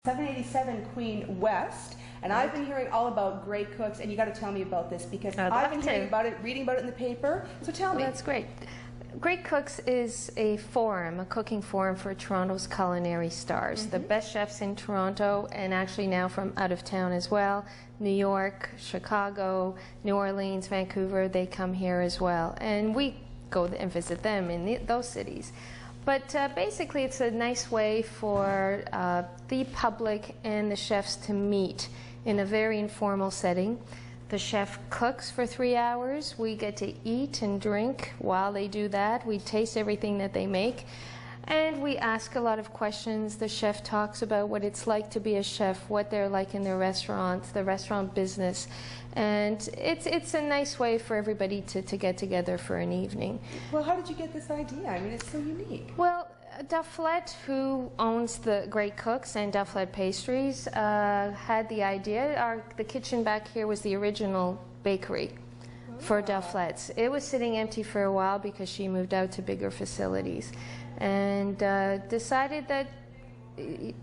787 Queen West, and I've been hearing all about great cooks, and you got to tell me about this because I've been hearing about it, reading about it in the paper. So tell me. That's great. Great Cooks is a forum, a cooking forum for Toronto's culinary stars. The best chefs in Toronto, and actually now from out of town as well. New York, Chicago, New Orleans, Vancouver, they come here as well. And we go and visit them in those cities. But basically it's a nice way for the public and the chefs to meet in a very informal setting. The chef cooks for 3 hours. We get to eat and drink while they do that. We taste everything that they make. And we ask a lot of questions. The chef talks about what it's like to be a chef, what they're like in their restaurants, the restaurant business. And it's a nice way for everybody to get together for an evening. Well, how did you get this idea? I mean, it's so unique. Well, Dufflet, who owns the Great Cooks and Dufflet Pastries, had the idea. The kitchen back here was the original bakery for Dufflet's. It was sitting empty for a while because she moved out to bigger facilities, and decided that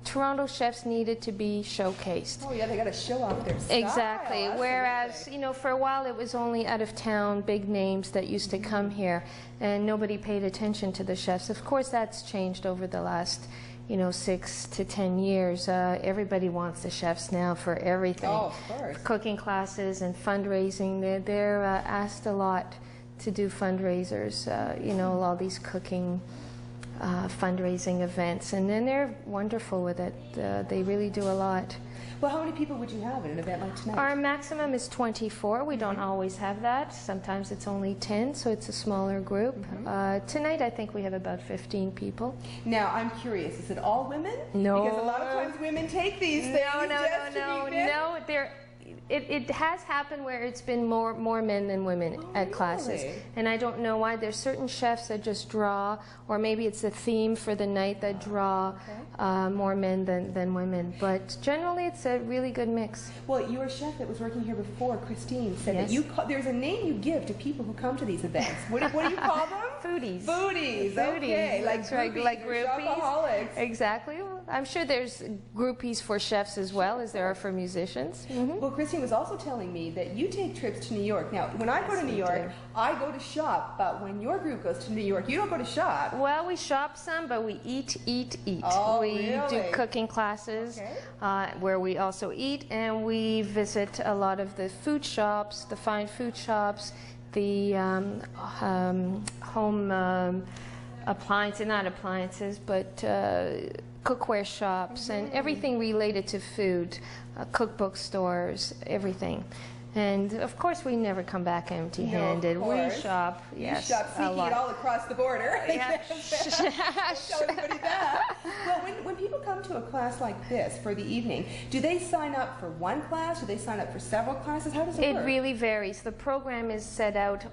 Toronto chefs needed to be showcased. Oh yeah, they got to show off their style. Exactly. Absolutely. Whereas, you know, for a while it was only out of town big names that used to come here, and nobody paid attention to the chefs. Of course, that's changed over the last, 6 to 10 years. Everybody wants the chefs now for everything. Oh, of course. Cooking classes and fundraising. They're asked a lot to do fundraisers. All these cooking fundraising events, and then they're wonderful with it. They really do a lot. Well, how many people would you have at an event like tonight? Our maximum is 24. We don't always have that. Sometimes it's only 10, so it's a smaller group. Tonight I think we have about 15 people. Now, I'm curious, is it all women? No. Because a lot of times women take these things No. It has happened where it's been more men than women at classes. And I don't know why. There's certain chefs that just draw, or maybe it's a theme for the night that draw more men than women. But generally it's a really good mix. Well, your chef that was working here before, Christine, said that there's a name you give to people who come to these events. What do you call them? Foodies. Foodies, okay. That's right, like groupies. Shopaholics. Exactly. I'm sure there's groupies for chefs as well as there are for musicians. Well, Christine was also telling me that you take trips to New York. Now, when I go to New York, I go to shop, but when your group goes to New York, you don't go to shop. Well, we shop some, but we eat. Oh, we really? do cooking classes where we also eat, and we visit a lot of the food shops, the fine food shops, the home appliances, not appliances, but cookware shops and everything related to food, cookbook stores, everying. And of course we never come back empty-handed. We shop, yes, you shop seeking it all across the border. Yeah. Tell anybody that. Well, when people come to a class like this for the evening, do they sign up for one class? Do they sign up for several classes? How does it work? It really varies. The program is set out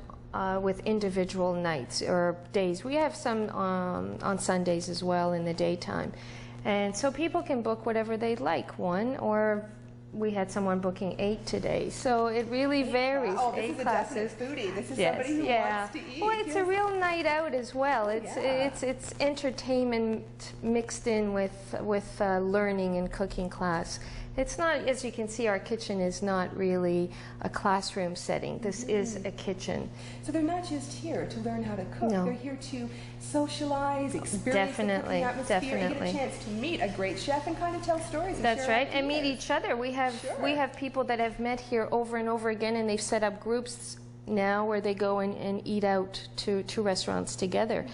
with individual nights or days. We have some on Sundays as well in the daytime. And so people can book whatever they'd like, one, or we had someone booking 8 today. So it really varies. Oh, this is classes. A definite foodie. This is somebody who wants to eat. Well, it's a real night out as well. It's entertainment mixed in with learning and cooking class. It's not, as you can see, our kitchen is not really a classroom setting. This is a kitchen. So they're not just here to learn how to cook. No. They're here to socialize, experience the cooking atmosphere, and get a chance to meet a great chef and kind of tell stories. And That's right, ideas. and meet each other. We have people that have met here over and over again, and they've set up groups now where they go and eat out to restaurants together.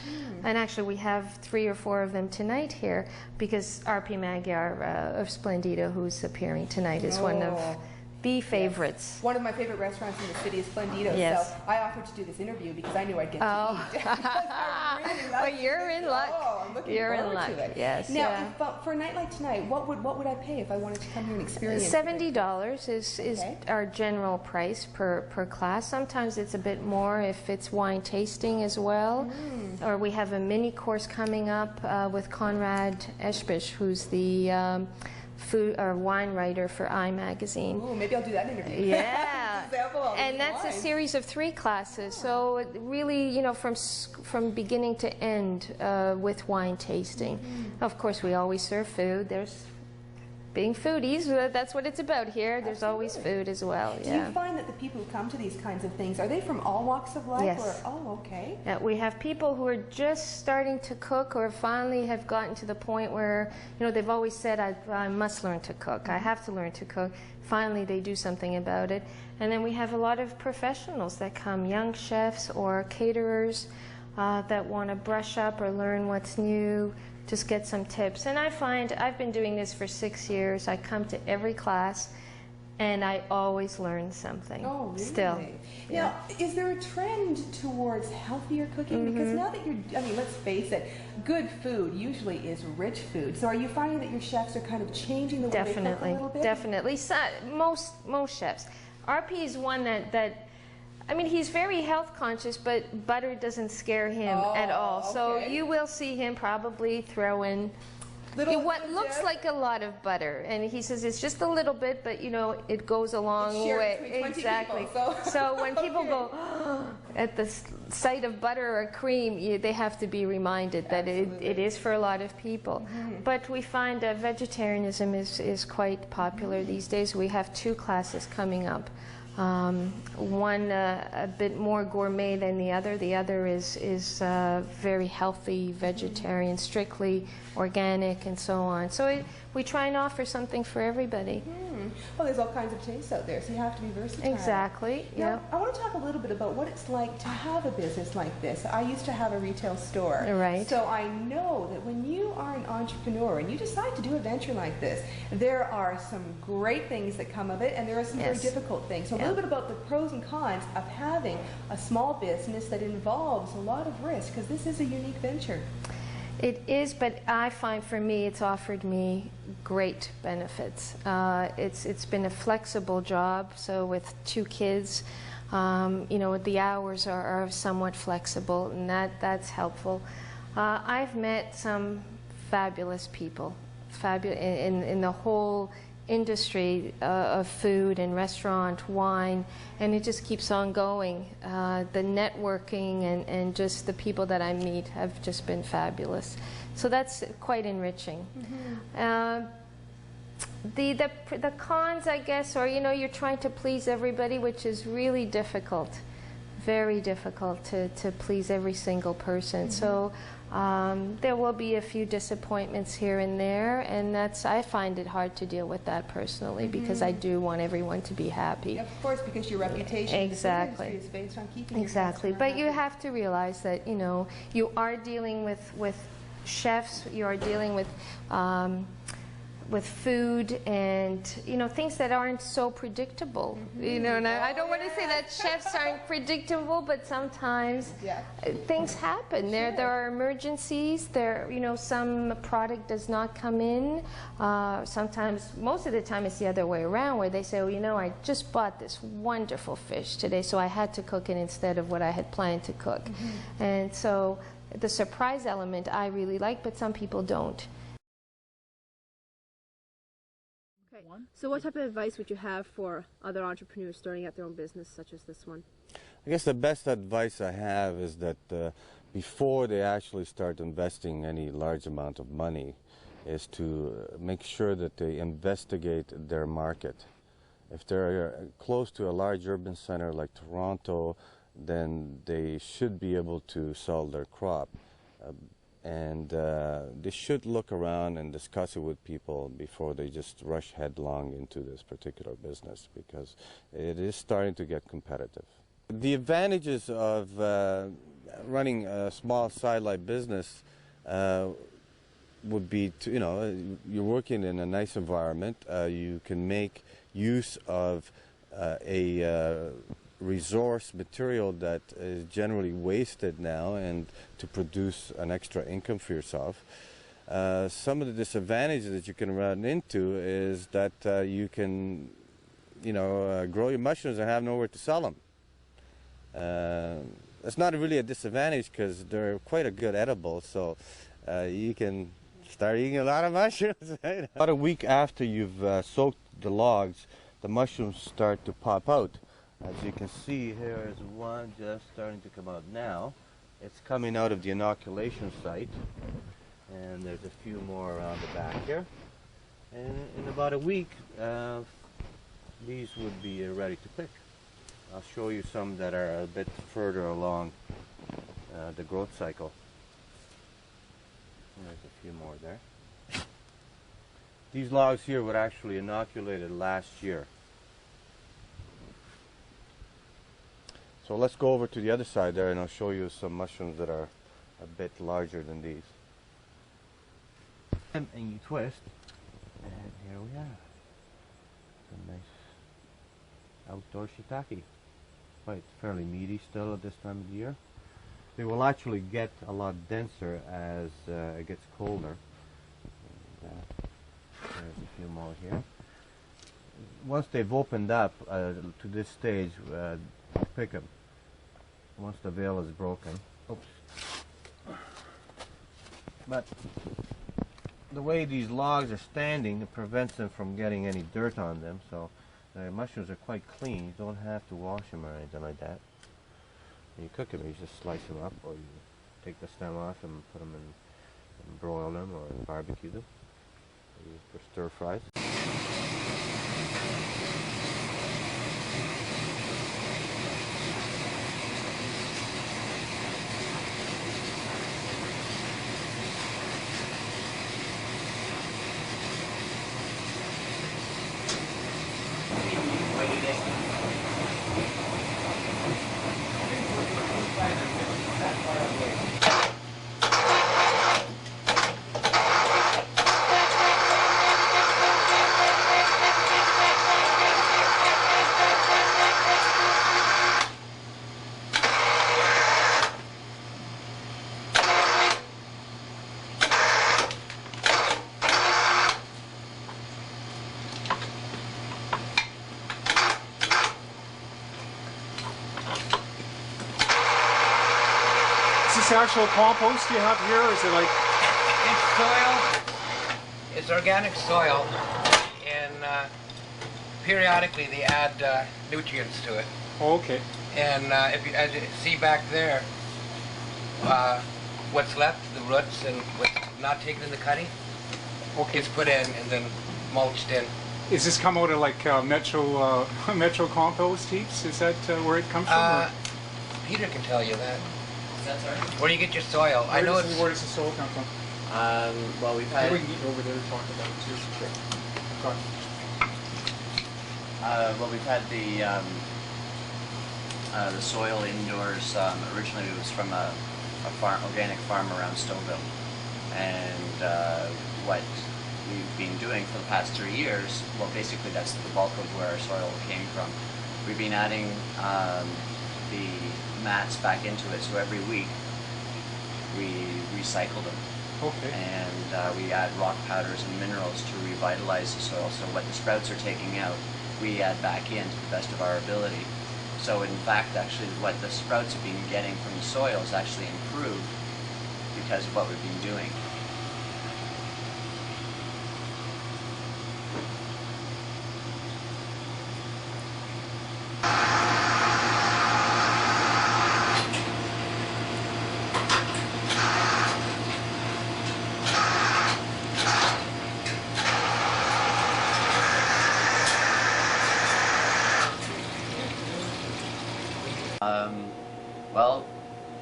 And actually we have 3 or 4 of them tonight here because R.P. Magyar of Splendido, who's appearing tonight, is one of the favorites. Yes. One of my favorite restaurants in the city is Splendido. Yes. So I offered to do this interview because I knew I'd get to eat. I really well, you're in luck. I'm looking forward to it. Yes. Now, for a night like tonight, what would I pay if I wanted to come here and experience $70 is our general price per class. Sometimes it's a bit more if it's wine tasting as well. Or we have a mini course coming up with Conrad Eschbisch, who's the food or wine writer for iMagazine. Ooh, maybe I'll do that interview. Yeah. And that's a series of 3 classes. So it really, from beginning to end with wine tasting. Of course, we always serve food. There's being foodies, that's what it's about here. There's always food as well. Do you find that the people who come to these kinds of things, are they from all walks of life? Yes. Oh, okay. Yeah, we have people who are just starting to cook or finally have gotten to the point where, they've always said, I must learn to cook. I have to learn to cook. Finally, they do something about it. And then we have a lot of professionals that come, young chefs or caterers that want to brush up or learn what's new, just get some tips. And I find I've been doing this for 6 years. I come to every class and I always learn something. Oh, really? Still. Now, is there a trend towards healthier cooking? Because now that let's face it, good food usually is rich food. So are you finding that your chefs are kind of changing the way they cook a little bit? Definitely. So, most chefs. RP is one that he's very health conscious, but butter doesn't scare him at all. Okay. So you will see him probably throw in what looks like a lot of butter, and he says it's just a little bit, but it goes a long way. Exactly. People, so when people go at the sight of butter or cream, they have to be reminded that it is for a lot of people. But we find vegetarianism is quite popular these days. We have 2 classes coming up. One a bit more gourmet than the other. The other is very healthy, vegetarian, strictly organic, and so on. So we try and offer something for everybody. Well, there's all kinds of tastes out there, so you have to be versatile. Exactly. Now, I want to talk a little bit about what it's like to have a business like this. I used to have a retail store. Right. So I know that when you are an entrepreneur and you decide to do a venture like this, there are some great things that come of it, and there are some very difficult things. So a little bit about the pros and cons of having a small business that involves a lot of risk, because this is a unique venture. It is, but I find for me it's offered me great benefits. It's been a flexible job, so with 2 kids, the hours are somewhat flexible, and that's helpful. I've met some fabulous people, in the whole industry of food and restaurant, wine, and it just keeps on going. The networking and just the people that I meet have just been fabulous. So that's quite enriching. The cons, I guess, are you're trying to please everybody, which is really difficult, very difficult to please every single person. So there will be a few disappointments here and there, and I find it hard to deal with that personally, because I do want everyone to be happy. Of course, because your reputation in the industry is based on keeping your customer But happy. you have to realize that you are dealing with chefs, you are dealing with food and things that aren't so predictable. And I don't want to say that chefs aren't predictable, but sometimes things happen. There are emergencies. Some product does not come in. Sometimes, most of the time, it's the other way around, where they say, I just bought this wonderful fish today, so I had to cook it instead of what I had planned to cook. And so the surprise element I really like, but some people don't. So what type of advice would you have for other entrepreneurs starting out their own business such as this one? I guess the best advice I have is that before they actually start investing any large amount of money is to make sure that they investigate their market. If they're close to a large urban center like Toronto, then they should be able to sell their crop. And they should look around and discuss it with people before they just rush headlong into this particular business, because it is starting to get competitive. The advantages of running a small sidelight business would be to, you're working in a nice environment. You can make use of a resource material that is generally wasted now, and to produce an extra income for yourself. Some of the disadvantages that you can run into is that you can, grow your mushrooms and have nowhere to sell them. That's not really a disadvantage, because they're quite a good edible, so you can start eating a lot of mushrooms. Right? About a week after you've soaked the logs, the mushrooms start to pop out. As you can see, here is one just starting to come out now. It's coming out of the inoculation site, and there's a few more around the back here. And in about a week, these would be ready to pick. I'll show you some that are a bit further along the growth cycle. There's a few more there. These logs here were actually inoculated last year. So let's go over to the other side there and I'll show you some mushrooms that are a bit larger than these. And you twist, and here we have some nice outdoor shiitake. Quite fairly meaty still at this time of the year. They will actually get a lot denser as it gets colder. And, there's a few more here. Once they've opened up to this stage, pick them. Once the veil is broken. Oops. But the way these logs are standing, it prevents them from getting any dirt on them. So the mushrooms are quite clean. You don't have to wash them or anything like that. When you cook them, you just slice them up, or you take the stem off and put them in and broil them or barbecue them. Use for stir fries. Is this actual compost you have here, or is it like... It's soil. It's organic soil, and periodically they add nutrients to it. Oh, okay. And if you, as you see back there, what's left, the roots and what's not taken in the cutting, Okay. gets put in and then mulched in. Is this come out of like Metro compost heaps? Is that where it comes from? Or? Peter can tell you that. That's right. Where do you get your soil? I know it's... Where does the soil come from? Well, we've had. We can get over there and talk about it too. Sure. Got it. Well, we've had the soil indoors. Originally, it was from a organic farm around Stouffville, and what we've been doing for the past 3 years. Well, basically, that's the bulk of where our soil came from. We've been adding the mats back into it, so every week we recycle them. Okay. And we add rock powders and minerals to revitalize the soil. So what the sprouts are taking out, we add back in to the best of our ability. So in fact, actually, what the sprouts have been getting from the soil is actually improved because of what we've been doing. Well,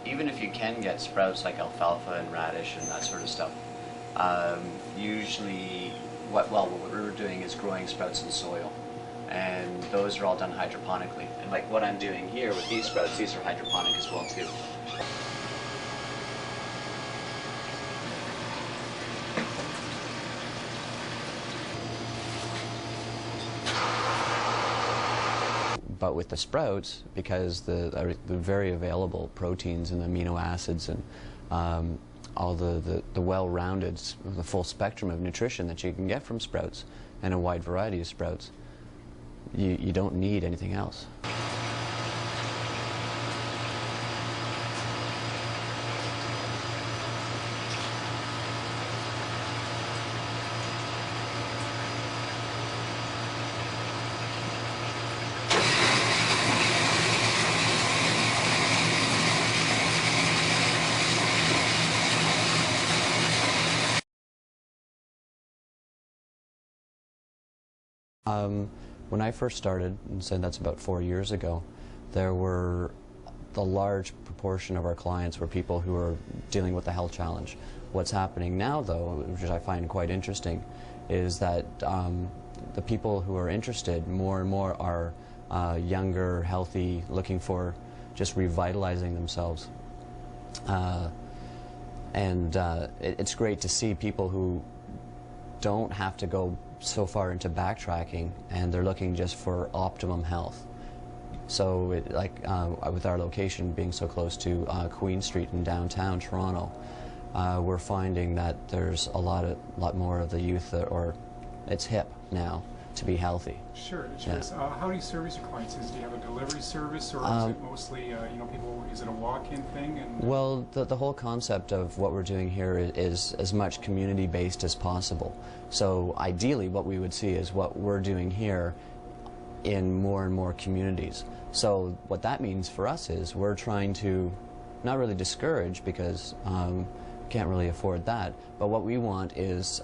even if you can get sprouts like alfalfa and radish and that sort of stuff, usually what we're doing is growing sprouts in soil, and those are all done hydroponically. And like what I'm doing here with these sprouts, these are hydroponic as well too. But with the sprouts, because the very available proteins and amino acids and all the well-rounded, the full spectrum of nutrition that you can get from sprouts and a wide variety of sprouts, you don't need anything else. When I first started, and said that's about 4 years ago, there were the large proportion of our clients were people who were dealing with a health challenge. What's happening now, though, which I find quite interesting, is that the people who are interested more and more are younger, healthy, looking for just revitalizing themselves. It's great to see people who don't have to go so far into backtracking, and they're looking just for optimum health. So with our location being so close to Queen Street in downtown Toronto, we're finding that there's a lot more of the youth or it's hip now to be healthy. Sure. Yeah. How do you service your clients? Do you have a delivery service, or is it mostly, people? Is it a walk-in thing? Well, the whole concept of what we're doing here is as much community-based as possible. So ideally, what we would see is what we're doing here in more and more communities. So what that means for us is we're trying to not really discourage, because can't really afford that, but what we want is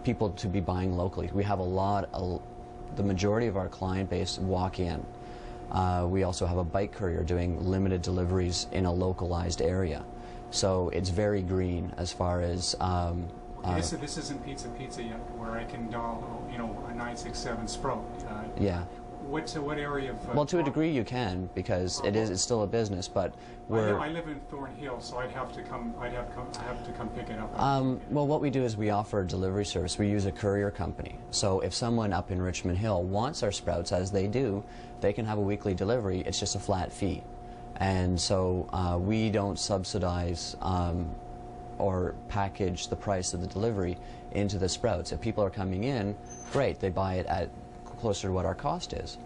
people to be buying locally. We have the majority of our client base walk in. We also have a bike courier doing limited deliveries in a localized area. So it's very green as far as... this isn't pizza yet, where I can dial, a 967 Sprout. Yeah. What area of... well, to a degree you can, because it's still a business, but we're... I live in Thornhill, so I have to come pick it up. Well, what we do is we offer a delivery service. We use a courier company. So if someone up in Richmond Hill wants our sprouts, as they do, they can have a weekly delivery. It's just a flat fee. And so we don't subsidize or package the price of the delivery into the sprouts. If people are coming in, great, they buy it at closer to what our cost is.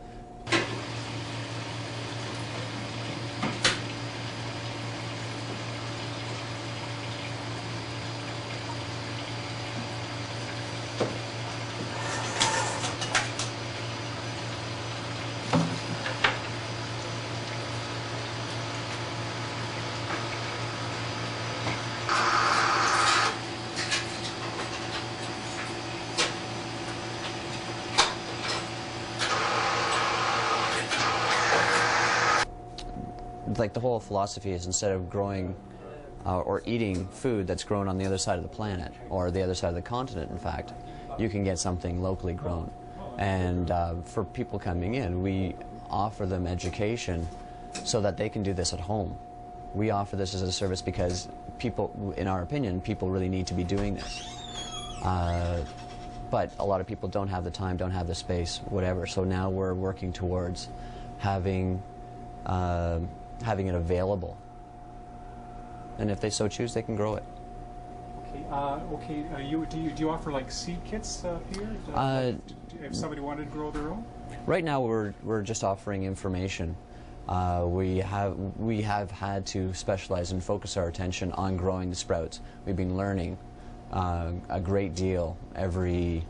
Like the whole philosophy is, instead of growing or eating food that's grown on the other side of the planet, or the other side of the continent, in fact, you can get something locally grown. And for people coming in, we offer them education so that they can do this at home. We offer this as a service because people, in our opinion, people really need to be doing this. But a lot of people don't have the time, don't have the space, whatever. So now we're working towards having it available, and if they so choose, they can grow it. Okay. Do you offer like seed kits here? If somebody wanted to grow their own? Right now, we're just offering information. We have had to specialize and focus our attention on growing the sprouts. We've been learning a great deal every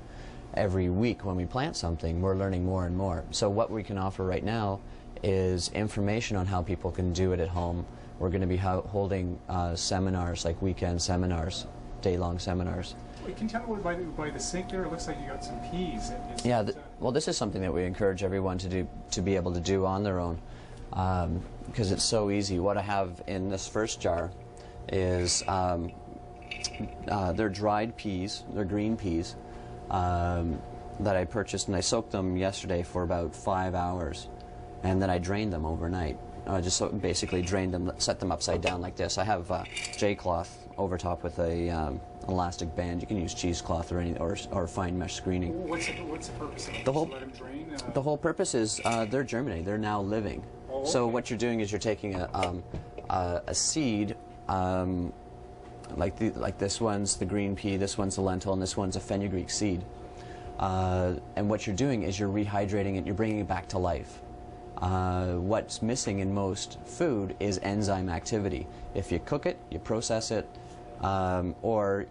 week. When we plant something, we're learning more and more. So what we can offer right now is information on how people can do it at home. We're going to be holding seminars, like weekend seminars, day-long seminars. Wait, can you tell me what by the sink there? It looks like you got some peas. Well, this is something that we encourage everyone to be able to do on their own, because it's so easy. What I have in this first jar is they're dried peas, they're green peas that I purchased, and I soaked them yesterday for about 5 hours. And then I drained them overnight. Basically drained them, set them upside down like this. I have J-cloth over top with a elastic band. You can use cheesecloth or fine mesh screening. What's the purpose of it? Let them drain? The whole purpose is they're germinating. They're now living. Oh, okay. So what you're doing is you're taking a seed, like this one's the green pea, this one's the lentil, and this one's a fenugreek seed. And what you're doing is you're rehydrating it. You're bringing it back to life. What's missing in most food is enzyme activity. If you cook it, you process it, or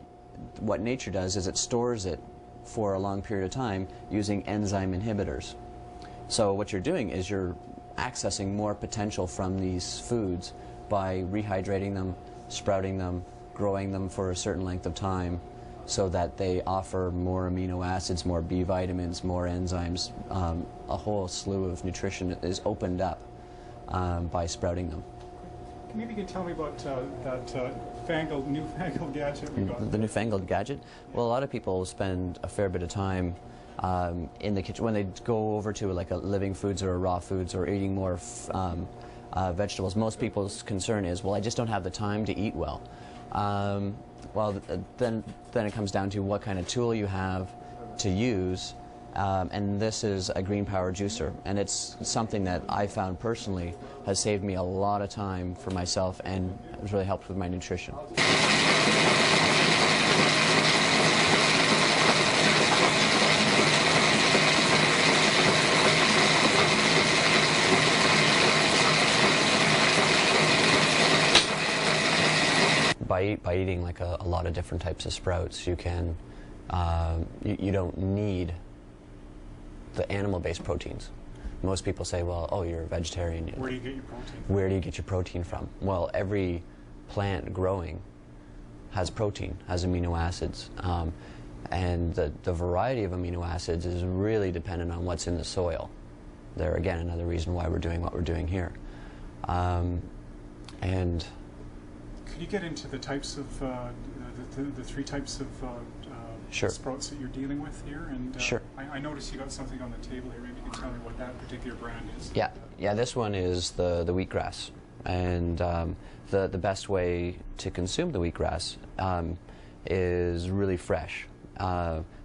what nature does is it stores it for a long period of time using enzyme inhibitors. So what you're doing is you're accessing more potential from these foods by rehydrating them, sprouting them, growing them for a certain length of time, so that they offer more amino acids, more B vitamins, more enzymes. A whole slew of nutrition is opened up by sprouting them. Maybe you can tell me about that newfangled gadget we got. The newfangled gadget? Well, a lot of people spend a fair bit of time in the kitchen when they go over to like a living foods or a raw foods or eating more vegetables. Most people's concern is, well, I just don't have the time to eat well. Then it comes down to what kind of tool you have to use, and this is a green power juicer, and it's something that I found personally has saved me a lot of time for myself and has really helped with my nutrition. By eating like a lot of different types of sprouts, you can you don't need the animal-based proteins. Most people say, well, oh, you're a vegetarian. Where do you get your protein? Where do you get your protein from? Well, every plant growing has protein, has amino acids, and the variety of amino acids is really dependent on what's in the soil. There again, another reason why we're doing what we're doing here. And could you get into the types of the three types of sure. sprouts that you're dealing with here? And sure. I noticed you got something on the table here. Maybe you can tell me what that particular brand is. Yeah. This one is the wheatgrass, and the best way to consume the wheatgrass is really fresh.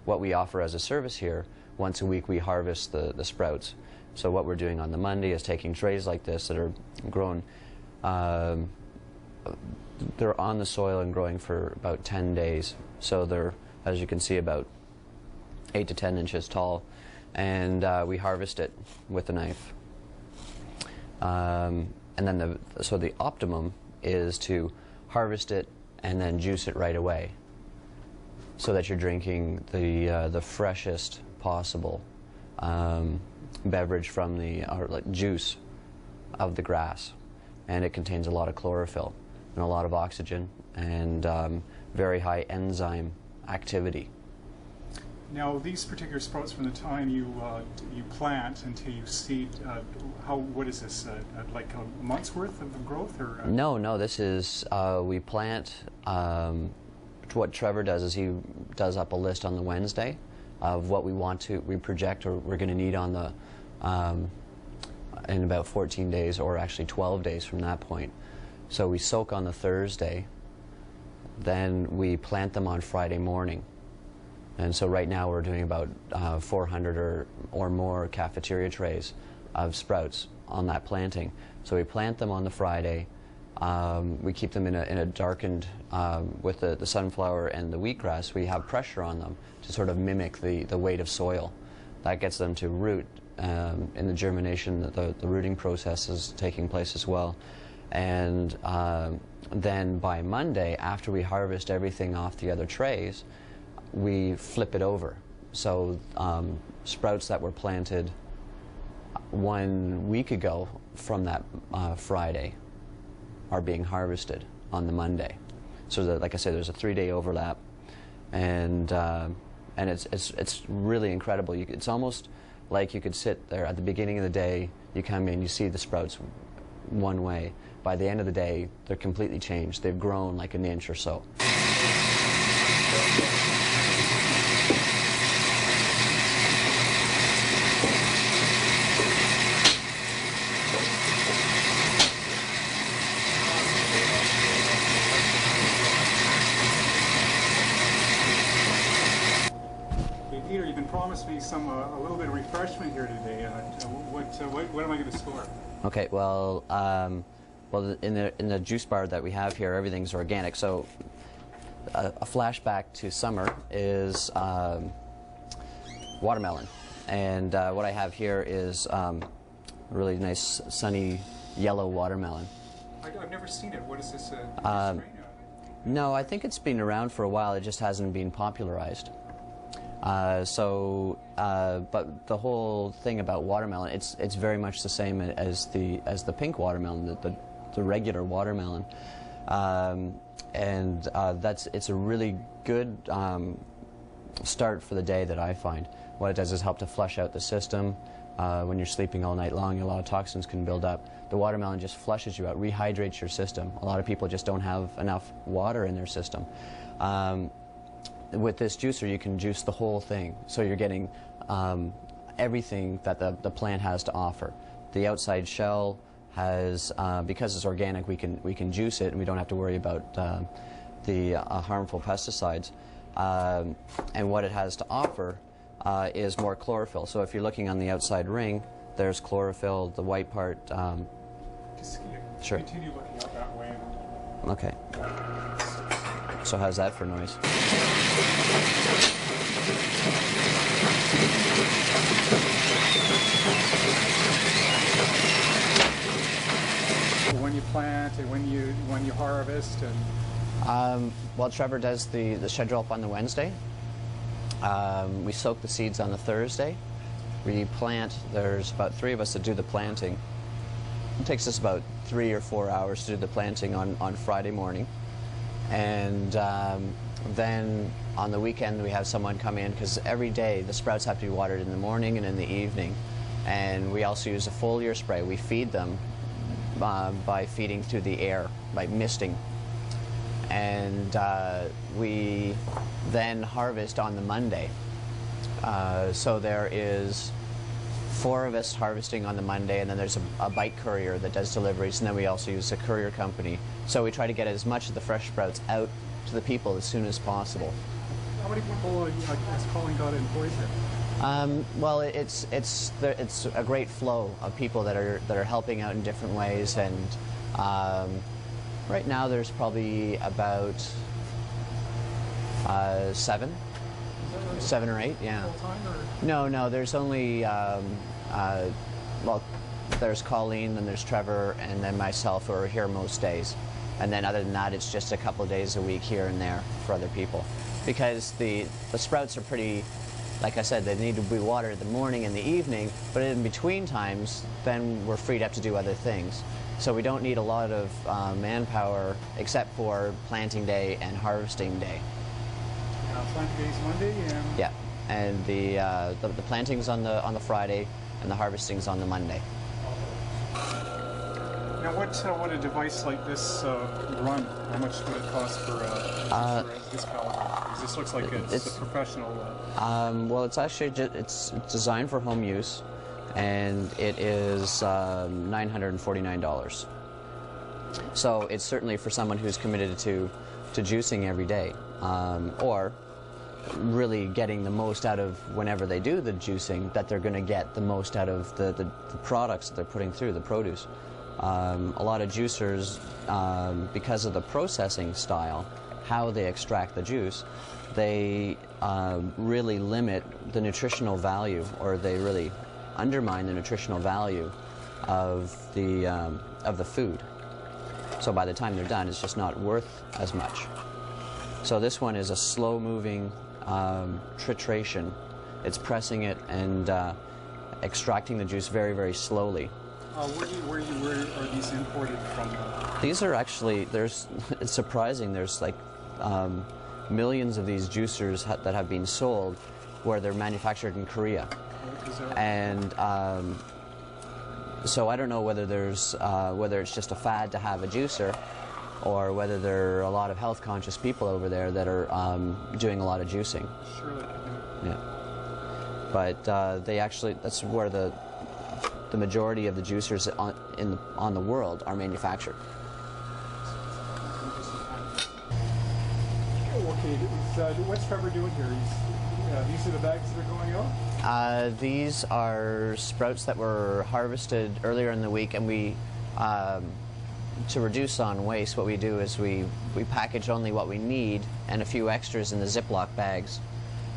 What we offer as a service here, once a week we harvest the sprouts. So what we're doing on the Monday is taking trays like this that are grown. They're on the soil and growing for about 10 days. So they're, as you can see, about 8 to 10 inches tall. And we harvest it with a knife. And then so the optimum is to harvest it and then juice it right away, so that you're drinking the freshest possible beverage from like juice of the grass. And it contains a lot of chlorophyll and a lot of oxygen and very high enzyme activity. Now, these particular sprouts, from the time you plant until you seed, what is this? Like a month's worth of growth, or? No. This is we plant. What Trevor does is he does up a list on the Wednesday of what we project or we're going to need on the in about 14 days, or actually 12 days from that point. So we soak on the Thursday, then we plant them on Friday morning. And so right now we're doing about 400 or more cafeteria trays of sprouts on that planting. So we plant them on the Friday. We keep them in a darkened, with the sunflower and the wheatgrass, we have pressure on them to sort of mimic the weight of soil. That gets them to root. In the germination, the rooting process is taking place as well. And then by Monday, after we harvest everything off the other trays, we flip it over. So sprouts that were planted 1 week ago from that Friday are being harvested on the Monday. So that, like I said, there's a 3-day overlap, and it's really incredible. It's almost like you could sit there at the beginning of the day, you come in, you see the sprouts one way. By the end of the day, they're completely changed. They've grown like an inch or so. Peter, you've been promised me a little bit of refreshment here today. What am I going to score? Okay, well, in the juice bar that we have here, everything's organic. So a flashback to summer is watermelon, and what I have here is a really nice sunny yellow watermelon. I've never seen it. What is this? No, I think it's been around for a while. It just hasn't been popularized. But the whole thing about watermelon, it's very much the same as the pink watermelon, the regular watermelon. It's a really good start for the day that I find. What it does is help to flush out the system. When you're sleeping all night long, a lot of toxins can build up. The watermelon just flushes you out, rehydrates your system. A lot of people just don't have enough water in their system. With this juicer, you can juice the whole thing, so you're getting everything that the plant has to offer. The outside shell has, because it's organic, we can juice it, and we don't have to worry about the harmful pesticides. And what it has to offer is more chlorophyll. So if you're looking on the outside ring, there's chlorophyll, the white part. Just sure. Continue looking out that way. Okay. So how's that for noise? When you plant and when you harvest and Well, Trevor does the schedule up on the Wednesday. We soak the seeds on the Thursday. We plant. There's about 3 of us that do the planting. It takes us about 3 or 4 hours to do the planting on Friday morning. And then on the weekend we have someone come in, because every day the sprouts have to be watered in the morning and in the evening. And we also use a foliar spray. We feed them by feeding through the air, by misting. And we then harvest on the Monday. So there is 4 of us harvesting on the Monday, and then there's a bike courier that does deliveries, and then we also use a courier company. So we try to get as much of the fresh sprouts out to the people as soon as possible. how many people has Colin got employed here? Well, it's a great flow of people that are helping out in different ways, and right now there's probably about 7 or 8, yeah. Full-time or? No, there's only, well, there's Colleen, then there's Trevor, and then myself who are here most days. And then other than that, it's just a couple of days a week here and there for other people. Because the sprouts are pretty, like I said, they need to be watered in the morning and the evening, but in between times, then we're freed up to do other things. So we don't need a lot of manpower except for planting day and harvesting day. Planting day is Monday, and Yeah, and the planting's on the Friday, and the harvesting's on the Monday. now what a device like this run? How much would it cost for this caliber? Because this looks like it's a professional. Well, it's actually it's designed for home use, and it is $949. So it's certainly for someone who's committed to juicing every day, or really getting the most out of whenever they do the juicing, that they're going to get the most out of the products that they're putting through, the produce. A lot of juicers, because of the processing style, how they extract the juice, they really limit the nutritional value, or they really undermine the nutritional value of the food. So by the time they're done, it's just not worth as much. So this one is a slow-moving tritration. It's pressing it and extracting the juice very, very slowly. Where are these imported from? These are actually, it's surprising, there's like millions of these juicers that have been sold where they're manufactured in Korea. And so I don't know whether whether it's just a fad to have a juicer, or whether there are a lot of health-conscious people over there that are doing a lot of juicing. Surely. Yeah. But they actually, that's where the majority of the juicers on the world are manufactured. Okay, what's Trevor doing here? These are the bags that are going out? These are sprouts that were harvested earlier in the week, and we, to reduce on waste, what we do is we package only what we need and a few extras in the Ziploc bags.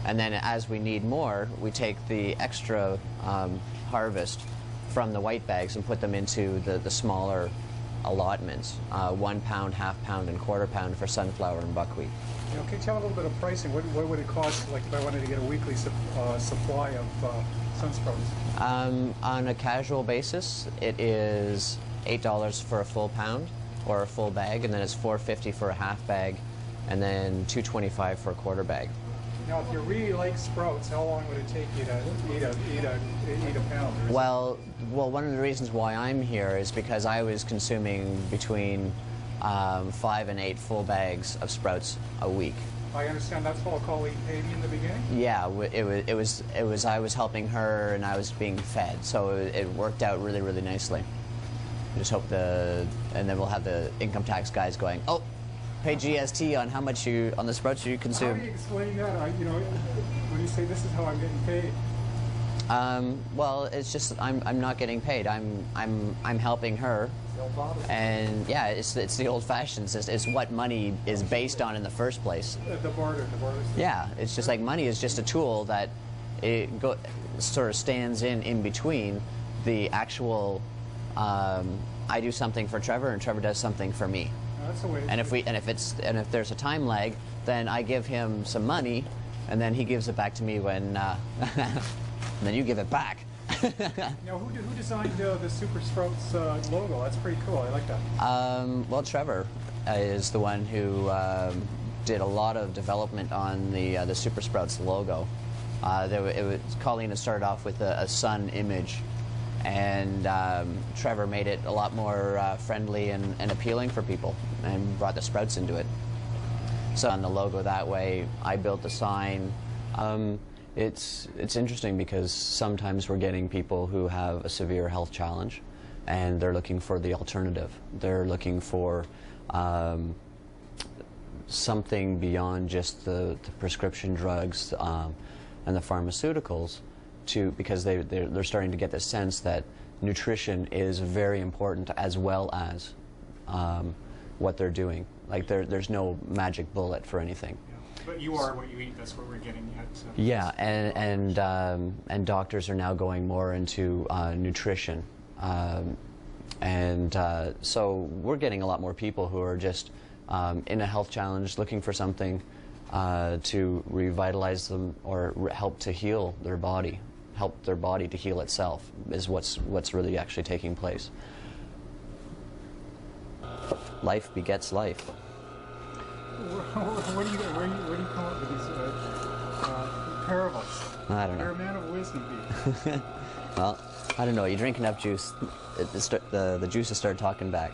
And then as we need more, we take the extra harvest from the white bags and put them into the smaller allotments, 1 pound, half pound, and quarter pound for sunflower and buckwheat. Okay, tell a little bit of pricing. What would it cost, like if I wanted to get a weekly supply of sun sprouts? On a casual basis, it is $8 for a full pound, or a full bag, and then it's $4.50 for a half bag, and then $2.25 for a quarter bag. Now, if you really like sprouts, how long would it take you to eat a pound? Well, one of the reasons why I'm here is because I was consuming between 5 and 8 full bags of sprouts a week. I understand that's what I'll call eat Haiti in the beginning? Yeah, it was I was helping her and I was being fed, so it worked out really, really nicely. I just hope and then we'll have the income tax guys going, oh, pay GST on how much on the sprouts you consume. How do you explain that? When you say this is how I'm getting paid. Well, it's just I'm not getting paid. I'm helping her. And yeah, it's the old-fashioned system. It's what money is based on in the first place. The barter. Yeah, it's just like money is just a tool that sort of stands in between the actual. I do something for Trevor, and Trevor does something for me. That's the way. And if there's a time lag, then I give him some money, and then he gives it back to me when. And then you give it back. Now, who designed the Super Sprouts logo? That's pretty cool. I like that. Well, Trevor is the one who did a lot of development on the Super Sprouts logo. Colleen had started off with a sun image, and Trevor made it a lot more friendly and appealing for people, and brought the sprouts into it. So on the logo that way, I built the sign. It's interesting because sometimes we're getting people who have a severe health challenge and they're looking for the alternative. They're looking for something beyond just the prescription drugs and the pharmaceuticals because they're starting to get the sense that nutrition is very important as well as what they're doing. Like there's no magic bullet for anything. But you are what you eat. That's what we're getting at. Yeah, and doctors are now going more into nutrition, so we're getting a lot more people who are just in a health challenge, looking for something to revitalize them or help to heal their body, help their body to heal itself is what's really actually taking place. Life begets life. Where do you come up with these parables? I don't know. You're a man of wisdom, Pete. Well, I don't know. You drink enough juice, the juices start talking back.